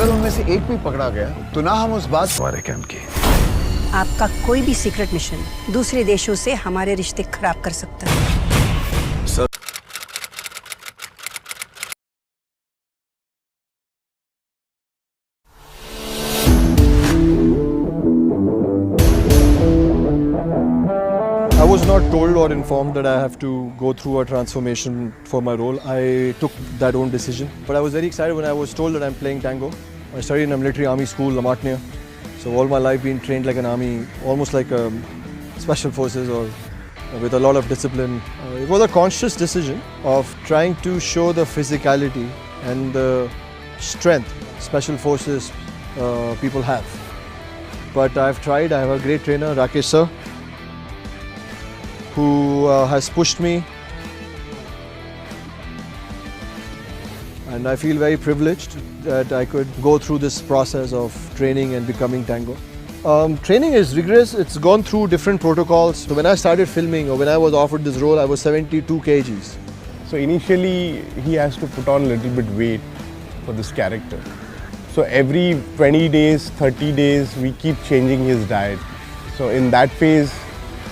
अगर उनमें से एक भी पकड़ा गया तो ना हम उस बात हमारे कैंप की आपका कोई भी सीक्रेट मिशन दूसरे देशों से हमारे रिश्ते खराब कर सकता है। Sir I was not told or informed that I have to go through a transformation for my role. I took that own decision. But I was very excited when I was told that I'm playing tango. I studied in a military army school, Lamatnia. So all my life been trained like an army, almost like special forces or with a lot of discipline. It was a conscious decision of trying to show the physicality and the strength special forces people have. But I've tried. I have a great trainer, Rakesh sir, who has pushed me, and I feel very privileged that I could go through this process of training and becoming tango. Training is rigorous. It's gone through different protocols. So when I started filming or when I was offered this role, I was 72 kgs. So initially he has to put on a little bit weight for this character. So every 20 days, 30 days, we keep changing his diet. So in that phase,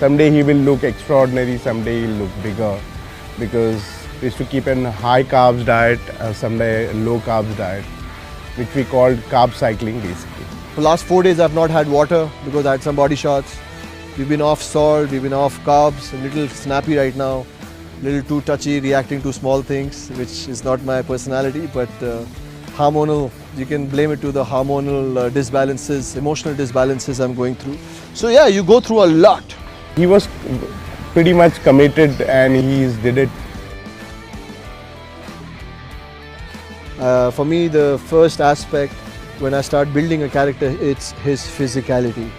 someday he will look extraordinary, someday he'll look bigger, because we used to keep a high carbs diet, someday a low carbs diet, which we called carb cycling basically. The last 4 days I've not had water because I had some body shots. We've been off salt, we've been off carbs, a little snappy right now, a little too touchy, reacting to small things, which is not my personality, but hormonal, you can blame it to the hormonal disbalances, emotional disbalances I'm going through. So yeah, you go through a lot. He was pretty much committed and he did it. For me, the first aspect when I start building a character, it's his physicality.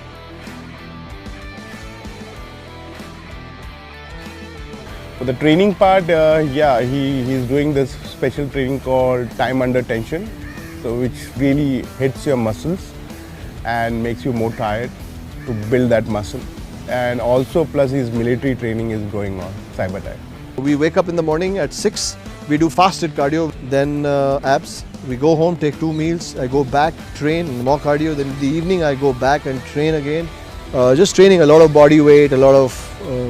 For the training part, yeah, he's doing this special training called time under tension, so which really hits your muscles and makes you more tired to build that muscle. And also plus his military training is going on, cyber time. We wake up in the morning at 6, we do fasted cardio, then abs. We go home, take 2 meals, I go back, train, more cardio, then in the evening I go back and train again. Just training a lot of body weight, a lot of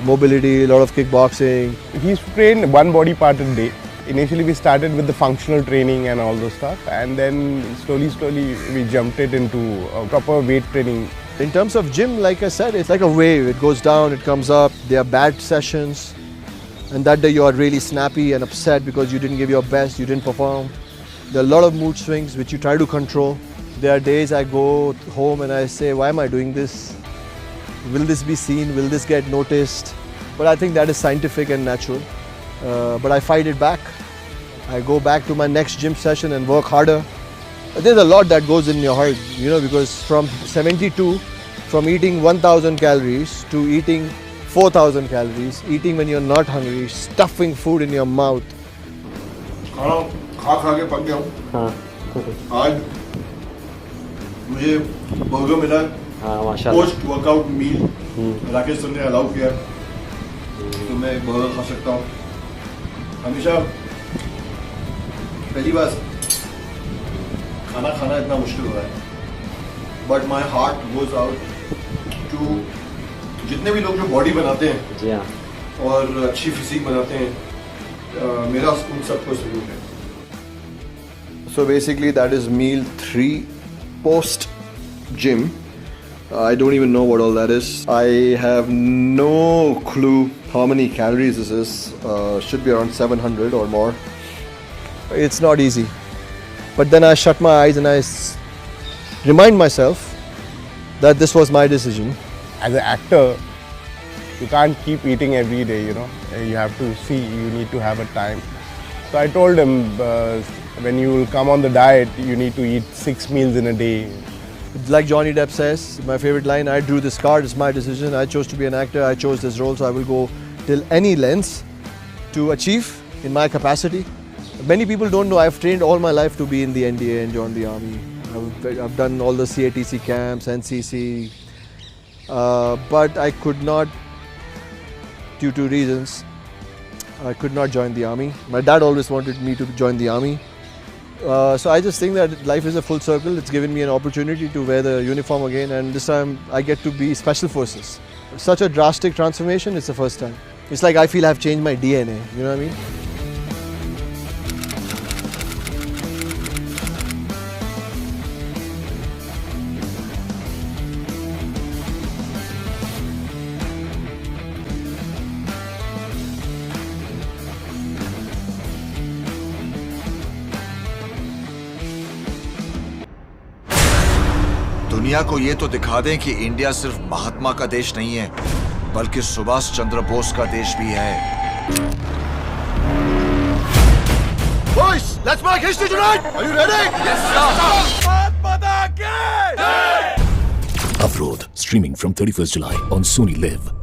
mobility, a lot of kickboxing. He's trained one body part a day. Initially we started with the functional training and all those stuff, and then slowly we jumped it into proper weight training. In terms of gym, like I said, it's like a wave. It goes down, it comes up. There are bad sessions, and that day you are really snappy and upset because you didn't give your best, you didn't perform. There are a lot of mood swings which you try to control. There are days I go home and I say, why am I doing this? Will this be seen? Will this get noticed? But I think that is scientific and natural. But I fight it back. I go back to my next gym session and work harder. There's a lot that goes in your heart, you know, because from 72, from eating 1000 calories to eating 4000 calories, eating when you're not hungry, stuffing food in your mouth. खाना खा के पक गया हूँ। आज मुझे burger मिला, post workout meal Rakesh sir ने अलाउ किया, तो मैं बर्गर खा सकता हूँ। हमेशा पहली बार खाना खाना इतना मुश्किल हो रहा है, but my heart goes out to जितने भी लोग जो बॉडी बनाते हैं जी हाँ, और अच्छी फिजिक बनाते हैं, मेरा उन सबको सल्यूट है। So basically that is meal 3 post gym. I don't even know what all that is. I have no clue how many calories this is. Should be around 700 or more. It's not easy. But then I shut my eyes and I remind myself that this was my decision. As an actor, you can't keep eating every day, you know. You have to see, you need to have a time. So I told him, when you will come on the diet, you need to eat 6 meals in a day. Like Johnny Depp says, my favorite line, I drew this card, it's my decision. I chose to be an actor, I chose this role, so I will go till any lengths to achieve in my capacity. Many people don't know I've trained all my life to be in the NDA and join the army. I've done all the CATC camps, NCC, but I could not, due to reasons, I could not join the army. My dad always wanted me to join the army. So I just think that life is a full circle. It's given me an opportunity to wear the uniform again, and this time I get to be Special Forces. Such a drastic transformation, it's the first time. It's like I feel I've changed my DNA, you know what I mean? दुनिया को ये तो दिखा दें कि India सिर्फ महात्मा का देश नहीं है, बल्कि सुभाष चंद्र बोस का देश भी है। Boys, let's make history tonight. Are you ready? Yes, sir. Avrodh, streaming from 31st July on Sony Live.